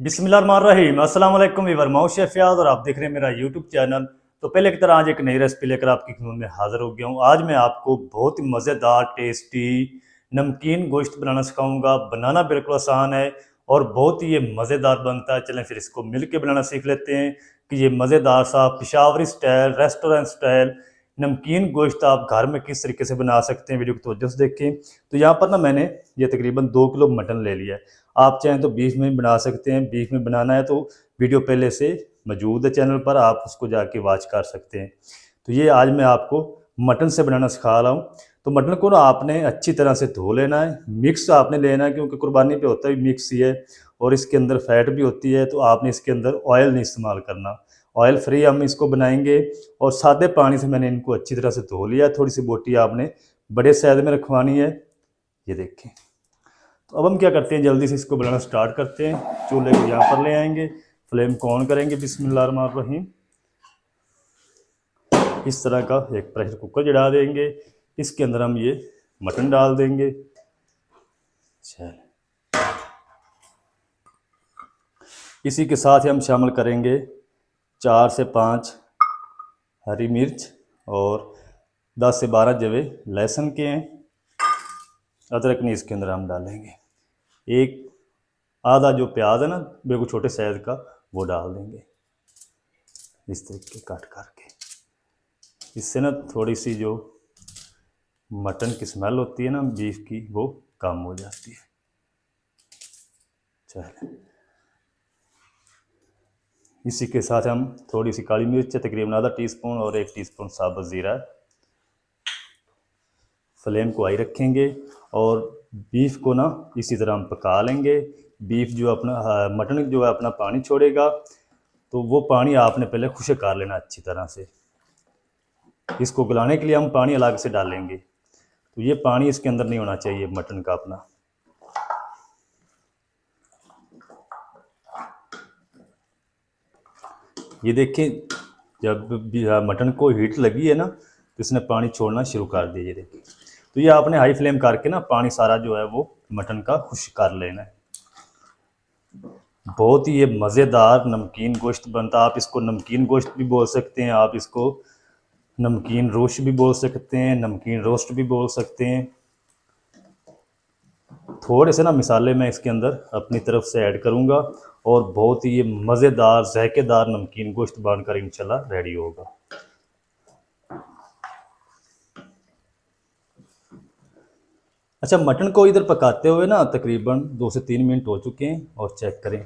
बिस्मिल्लाहिर्रहमानिर्रहीम। अस्सलाम वालेकुम वीवर, मैं हूं शेफ याद और आप देख रहे हैं मेरा यूट्यूब चैनल। तो पहले की तरह आज एक नई रेसिपी लेकर आपकी खिदमत में हाजिर हो गया हूं। आज मैं आपको बहुत ही मज़ेदार टेस्टी नमकीन गोश्त बनाना सिखाऊंगा। बनाना बिल्कुल आसान है और बहुत ही ये मज़ेदार बनता है। चलें फिर इसको मिल के बनाना सीख लेते हैं कि ये मज़ेदार सा पिशावरी स्टाइल, रेस्टोरेंट स्टाइल नमकीन गोश्त आप घर में किस तरीके से बना सकते हैं। वीडियो को तवज्जो से देखें। तो यहाँ पर ना मैंने ये तकरीबन 2 किलो मटन ले लिया है। आप चाहें तो बीफ में भी बना सकते हैं। बीफ में बनाना है तो वीडियो पहले से मौजूद है चैनल पर, आप उसको जाके वॉच कर सकते हैं। तो ये आज मैं आपको मटन से बनाना सिखा रहा हूँ। तो मटन को ना आपने अच्छी तरह से धो लेना है, मिक्स आपने लेना है क्योंकि कुर्बानी पे होता है मिक्स ही है और इसके अंदर फैट भी होती है। तो आपने इसके अंदर ऑयल नहीं इस्तेमाल करना, ऑयल फ्री हम इसको बनाएंगे। और सादे पानी से मैंने इनको अच्छी तरह से धो लिया। थोड़ी सी बोटी आपने बड़े साइज में रखवानी है। ये देखें। तो अब हम क्या करते हैं, जल्दी से इसको बनाना स्टार्ट करते हैं। चूल्हे को यहाँ पर ले आएंगे, फ्लेम को ऑन करेंगे। बिस्मिल्लाहिर्रहमानिर्रहीम। इस तरह का एक प्रेशर कुकर चढ़ा देंगे। इसके अंदर हम ये मटन डाल देंगे। चल, इसी के साथ ही हम शामिल करेंगे 4 से 5 हरी मिर्च और 10 से 12 जवे लहसुन के हैं। अदरक नहीं इसके अंदर हम डालेंगे। एक आधा जो प्याज है ना बिल्कुल छोटे साइज का, वो डाल देंगे इस तरीके काट करके। इससे ना थोड़ी सी जो मटन की स्मेल होती है ना बीफ की, वो कम हो जाती है। चलिए, इसी के साथ हम थोड़ी सी काली मिर्च है तकरीबन आधा टीस्पून और 1 टीस्पून साबुत ज़ीरा। फ्लेम को हाई रखेंगे और बीफ को ना इसी तरह हम पका लेंगे। बीफ जो अपना मटन जो है अपना पानी छोड़ेगा, तो वो पानी आपने पहले खुश्क कर लेना अच्छी तरह से। इसको गलाने के लिए हम पानी अलग से डालेंगे, तो ये पानी इसके अंदर नहीं होना चाहिए मटन का अपना। ये देखें, जब मटन को हीट लगी है ना तो इसने पानी छोड़ना शुरू कर दिया। ये देखिए, तो ये आपने हाई फ्लेम करके ना पानी सारा जो है वो मटन का खुश्क कर लेना है। बहुत ही ये मज़ेदार नमकीन गोश्त बनता है। आप इसको नमकीन गोश्त भी बोल सकते हैं, आप इसको नमकीन रोस्ट भी बोल सकते हैं, नमकीन रोस्ट भी बोल सकते हैं। थोड़े से ना मिसाले मैं इसके अंदर अपनी तरफ से ऐड करूंगा और बहुत ही ये मज़ेदार ज़ायकेदार नमकीन गोश्त बनकर इंशाल्लाह रेडी होगा। अच्छा, मटन को इधर पकाते हुए ना तकरीबन 2 से 3 मिनट हो चुके हैं और चेक करें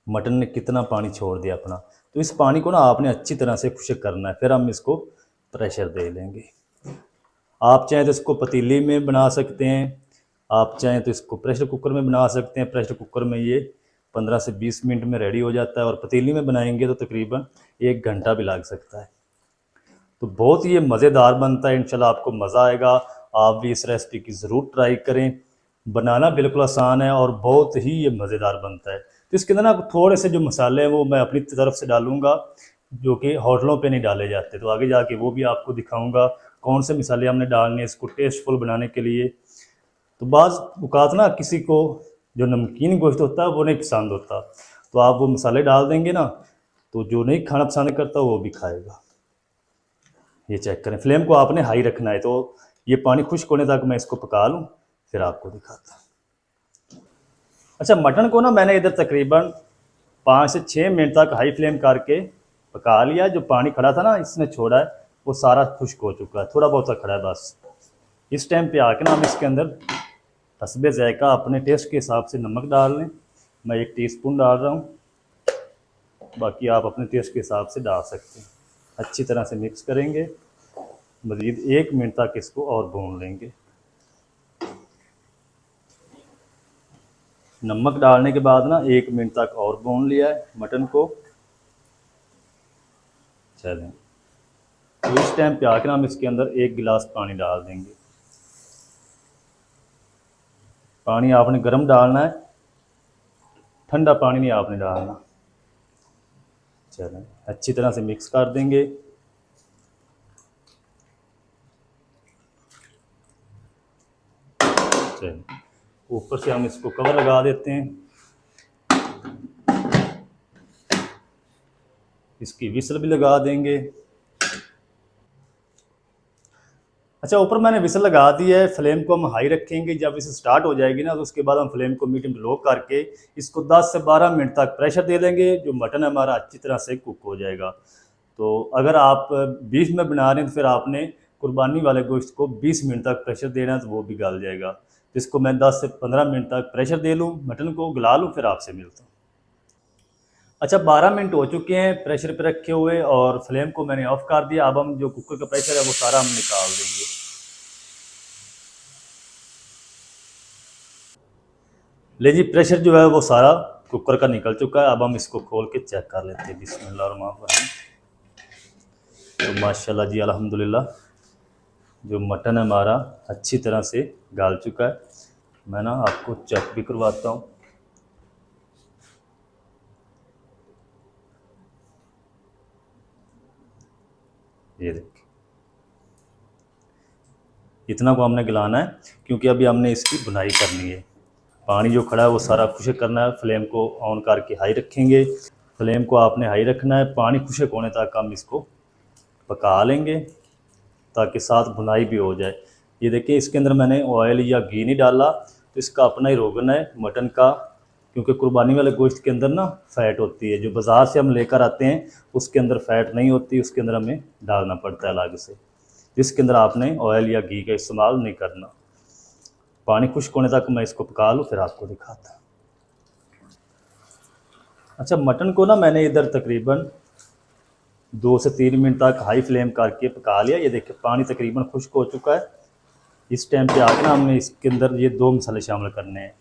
मटन ने कितना पानी छोड़ दिया अपना। तो इस पानी को ना आपने अच्छी तरह से खुश्क करना है, फिर हम इसको प्रेशर दे लेंगे। आप चाहें तो इसको पतीली में बना सकते हैं, आप चाहें तो इसको प्रेशर कुकर में बना सकते हैं। प्रेशर कुकर में ये 15 से 20 मिनट में रेडी हो जाता है और पतीली में बनाएंगे तो तकरीबन 1 घंटा भी लग सकता है। तो बहुत ही ये मज़ेदार बनता है, इंशाल्लाह आपको मज़ा आएगा। आप भी इस रेसिपी की ज़रूर ट्राई करें। बनाना बिल्कुल आसान है और बहुत ही ये मज़ेदार बनता है। तो इसके अंदर ना थोड़े से जो मसाले हैं वो मैं अपनी तरफ से डालूँगा, जो कि होटलों पे नहीं डाले जाते। तो आगे जाके वो भी आपको दिखाऊँगा कौन से मसाले हमने डालने इसको टेस्टफुल बनाने के लिए। तो बाज़ औक़ात ना किसी को जो नमकीन गोश्त होता है वो नहीं पसंद होता, तो आप वो मसाले डाल देंगे ना तो जो नहीं खाना पसंद करता वो भी खाएगा। ये चेक करें, फ्लेम को आपने हाई रखना है। तो ये पानी खुश्क होने तक मैं इसको पका लूँ, फिर आपको दिखाता हूँ। अच्छा, मटन को ना मैंने इधर तकरीबन 5 से 6 मिनट तक हाई फ्लेम करके पका लिया। जो पानी खड़ा था ना इसने छोड़ा है, वो सारा खुश्क हो चुका है, थोड़ा बहुत खड़ा है बस। इस टाइम पे आके ना हम इसके अंदर हस्बे ज़ायका अपने टेस्ट के हिसाब से नमक डाल लें। मैं 1 टीस्पून डाल रहा हूँ, बाकी आप अपने टेस्ट के हिसाब से डाल सकते हैं। अच्छी तरह से मिक्स करेंगे, मज़ीद 1 मिनट तक इसको और भून लेंगे। नमक डालने के बाद ना 1 मिनट तक और भून लिया है मटन को। चलें, तो इस टाइम पे आकर हम इसके अंदर 1 गिलास पानी डाल देंगे। पानी आपने गर्म डालना है, ठंडा पानी नहीं आपने डालना। चलें, अच्छी तरह से मिक्स कर देंगे। चलें, ऊपर से हम इसको कवर लगा देते हैं। इसकी विसल भी लगा देंगे। अच्छा, ऊपर मैंने विसल लगा दी है। फ्लेम को हम हाई रखेंगे। जब इसे स्टार्ट हो जाएगी ना, तो उसके बाद हम फ्लेम को मीडियम लो करके इसको 10 से 12 मिनट तक प्रेशर दे देंगे। जो मटन है हमारा अच्छी तरह से कुक हो जाएगा। तो अगर आप बीफ में बना रहे हैं तो फिर आपने कुर्बानी वाले गोश्त को 20 मिनट तक प्रेशर देना है, तो वो भी गल जाएगा। तो इसको मैं 10 से 15 मिनट तक प्रेशर दे लूँ, मटन को गला लूँ, फिर आपसे मिलता हूँ। अच्छा, 12 मिनट हो चुके हैं प्रेशर पे रखे हुए, और फ्लेम को मैंने ऑफ कर दिया। अब हम जो कुकर का प्रेशर है वो सारा हम निकाल देंगे। ले जी, प्रेशर जो है वो सारा कुकर का निकल चुका है। अब हम इसको खोल के चेक कर लेते हैं। बिस्मिल्लाहिर्रहमानिर्रहीम। तो माशाल्लाह जी, अल्हम्दुलिल्लाह, जो मटन है हमारा अच्छी तरह से गल चुका है। मैं ना आपको चेक भी करवाता हूँ। ये देखिए, इतना को हमने गलाना है, क्योंकि अभी हमने इसकी बुनाई करनी है। पानी जो खड़ा है वो सारा खुश्क करना है। फ्लेम को ऑन करके हाई रखेंगे। फ्लेम को आपने हाई रखना है। पानी खुश्क होने तक हम इसको पका लेंगे, ताकि साथ भुनाई भी हो जाए। ये देखिए, इसके अंदर मैंने ऑयल या घी नहीं डाला, तो इसका अपना ही रोगन है मटन का। क्योंकि कुर्बानी वाले गोश्त के अंदर ना फ़ैट होती है। जो बाज़ार से हम लेकर आते हैं उसके अंदर फ़ैट नहीं होती, उसके अंदर हमें डालना पड़ता है अलग से। जिसके अंदर आपने ऑयल या घी का इस्तेमाल नहीं करना। पानी खुश्क होने तक मैं इसको पका लूँ, फिर आपको दिखाता। अच्छा, मटन को ना मैंने इधर तकरीबन 2 से 3 मिनट तक हाई फ्लेम करके पका लिया। ये देखिए, पानी तकरीबन खुश्क हो चुका है। इस टाइम पे आके ना हमने इसके अंदर ये 2 मसाले शामिल करने हैं।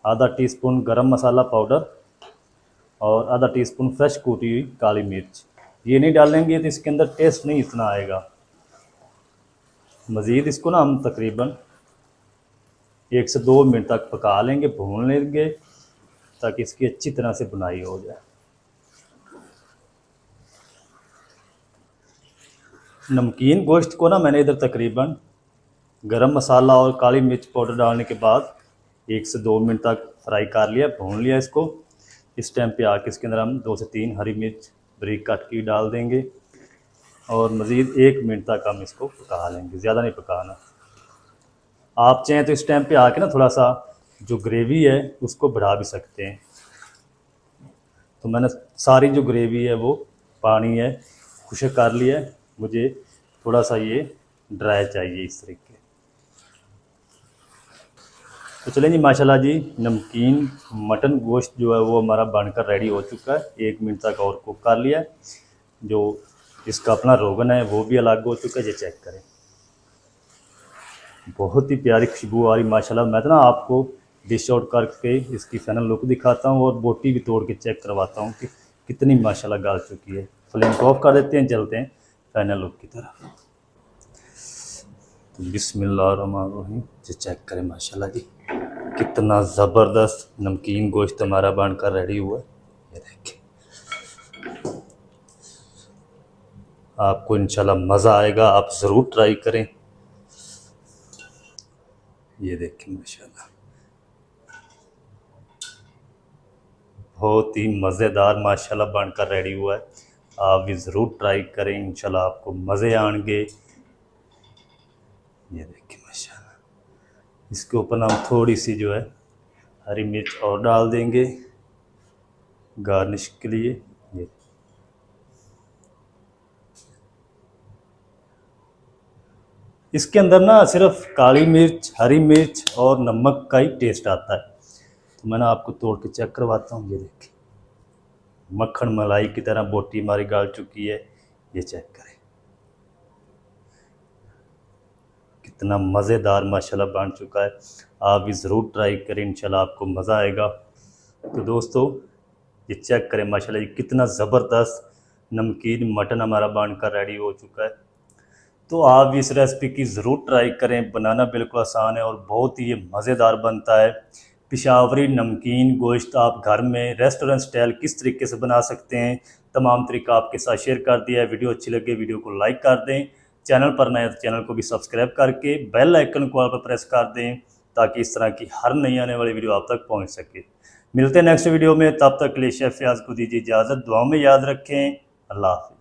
आधा टीस्पून गरम मसाला पाउडर और आधा टीस्पून फ्रेश कूटी हुई काली मिर्च। ये नहीं डालेंगे तो इसके अंदर टेस्ट नहीं इतना आएगा। मज़ीद इसको ना हम तकरीबन 1 से 2 मिनट तक पका लेंगे, भून लेंगे, ताकि इसकी अच्छी तरह से बुनाई हो जाए। नमकीन गोश्त को ना मैंने इधर तकरीबन गरम मसाला और काली मिर्च पाउडर डालने के बाद 1 से 2 मिनट तक फ्राई कर लिया, भून लिया इसको। इस टाइम पे आके इसके अंदर हम 2 से 3 हरी मिर्च बारीक काट की डाल देंगे, और मज़ीद 1 मिनट तक हम इसको पका लेंगे। ज़्यादा नहीं पकाना। आप चाहें तो इस टाइम पे आके ना थोड़ा सा जो ग्रेवी है उसको बढ़ा भी सकते हैं। तो मैंने सारी जो ग्रेवी है वो पानी है खुश्क कर लिया है। मुझे थोड़ा सा ये ड्राई चाहिए इस तरीके। तो चलें जी, माशाल्लाह जी, नमकीन मटन गोश्त जो है वो हमारा बनकर रेडी हो चुका है। 1 मिनट तक और कुक कर लिया है। जो इसका अपना रोगन है वो भी अलग हो चुका है। ये चेक करें, बहुत ही प्यारी खुशबू आ रही माशाल्लाह। मैं तो ना आपको डिश आउट करके इसकी फाइनल लुक दिखाता हूँ, और बोटी भी तोड़ के चेक करवाता हूँ कि कितनी माशाल्लाह गल चुकी है। फ्लेम को ऑफ कर देते हैं, चलते हैं फाइनल लुक की तरफ। तो बिस्मिल्लाहिर्रहमानिर्रहीम, जी चेक करें माशाल्लाह जी, कितना ज़बरदस्त नमकीन गोश्त हमारा बनकर रेडी हुआ है। ये देखिए, आपको इंशाल्लाह मज़ा आएगा। आप ज़रूर ट्राई करें। ये देखिए माशाल्लाह, बहुत ही मज़ेदार माशाल्लाह बनकर रेडी हुआ है। आप भी ज़रूर ट्राई करें, इंशाल्लाह आपको मज़े आएंगे। ये देखिए माशाल्लाह, इसके ऊपर हम थोड़ी सी जो है हरी मिर्च और डाल देंगे गार्निश के लिए। ये इसके अंदर ना सिर्फ काली मिर्च, हरी मिर्च और नमक का ही टेस्ट आता है। तो मैंने आपको तोड़ के चेक करवाता हूँ। ये देखिए, मक्खन मलाई की तरह बोटी हमारी गल चुकी है। ये चेक करें, कितना मज़ेदार माशाल्लाह बन चुका है। आप भी ज़रूर ट्राई करें, इंशाल्लाह आपको मज़ा आएगा। तो दोस्तों, ये चेक करें माशाल्लाह, ये कितना ज़बरदस्त नमकीन मटन हमारा बनकर रेडी हो चुका है। तो आप भी इस रेसिपी की ज़रूर ट्राई करें। बनाना बिल्कुल आसान है और बहुत ही ये मज़ेदार बनता है। पिशावरी नमकीन गोश्त आप घर में रेस्टोरेंट स्टाइल किस तरीके से बना सकते हैं, तमाम तरीका आपके साथ शेयर कर दिया है। वीडियो अच्छी लगे वीडियो को लाइक कर दें। चैनल पर नए तो चैनल को भी सब्सक्राइब करके बेल आइकन को आप प्रेस कर दें, ताकि इस तरह की हर नई आने वाली वीडियो आप तक पहुँच सके। मिलते हैं नेक्स्ट वीडियो में, तब तक के लिए शेफ़ फयाज़ को दीजिए इजाज़त। दुआ में याद रखें। अल्लाह हाफ़िज़।